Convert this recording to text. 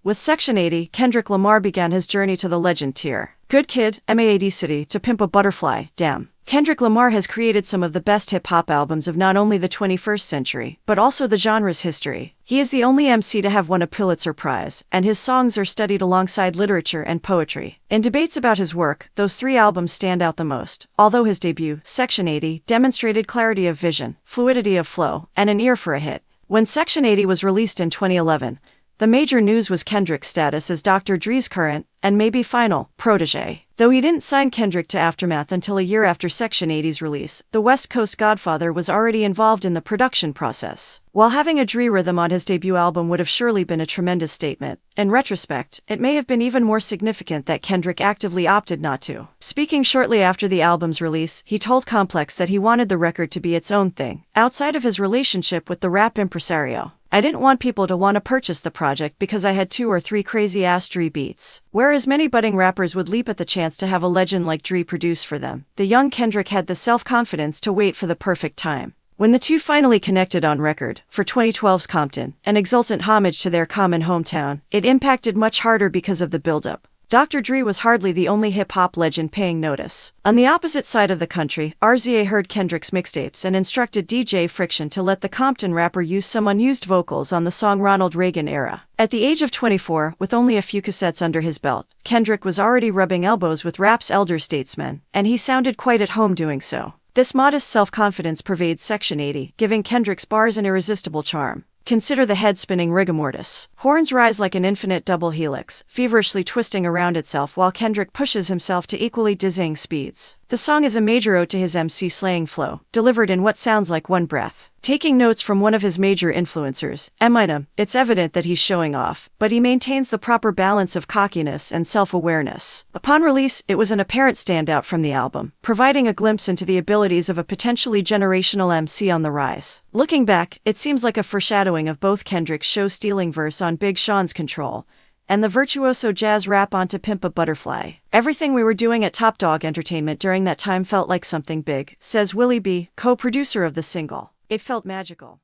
With Section 80, Kendrick Lamar began his journey to the legend tier. Good Kid, Mad City, To Pimp a Butterfly, damn. Kendrick Lamar has created some of the best hip-hop albums of not only the 21st century, but also the genre's history. He is the only MC to have won a Pulitzer Prize, and his songs are studied alongside literature and poetry. In debates about his work, those three albums stand out the most, although his debut, Section 80, demonstrated clarity of vision, fluidity of flow, and an ear for a hit. When Section 80 was released in 2011, the major news was Kendrick's status as Dr. Dre's current, and maybe final, protege. Though he didn't sign Kendrick to Aftermath until a year after Section 80's release, the West Coast Godfather was already involved in the production process. While having a Dre rhythm on his debut album would have surely been a tremendous statement, in retrospect, it may have been even more significant that Kendrick actively opted not to. Speaking shortly after the album's release, he told Complex that he wanted the record to be its own thing, outside of his relationship with the rap impresario. I didn't want people to want to purchase the project because I had 2 or 3 crazy-ass Dre beats. Whereas many budding rappers would leap at the chance to have a legend like Dre produce for them, the young Kendrick had the self-confidence to wait for the perfect time. When the two finally connected on record, for 2012's Compton, an exultant homage to their common hometown, it impacted much harder because of the build-up. Dr. Dre was hardly the only hip-hop legend paying notice. On the opposite side of the country, RZA heard Kendrick's mixtapes and instructed DJ Friction to let the Compton rapper use some unused vocals on the song Ronald Reagan Era. At the age of 24, with only a few cassettes under his belt, Kendrick was already rubbing elbows with rap's elder statesmen, and he sounded quite at home doing so. This modest self-confidence pervades Section 80, giving Kendrick's bars an irresistible charm. Consider the head-spinning rigor mortis. Horns rise like an infinite double helix, feverishly twisting around itself while Kendrick pushes himself to equally dizzying speeds. The song is a major ode to his MC slaying flow, delivered in what sounds like one breath. Taking notes from one of his major influencers, Eminem, it's evident that he's showing off, but he maintains the proper balance of cockiness and self-awareness. Upon release, it was an apparent standout from the album, providing a glimpse into the abilities of a potentially generational MC on the rise. Looking back, it seems like a foreshadowing of both Kendrick's show-stealing verse on Big Sean's Control, and the virtuoso jazz rap on To Pimp a Butterfly. Everything we were doing at Top Dog Entertainment during that time felt like something big, says Willie B., co-producer of the single. It felt magical.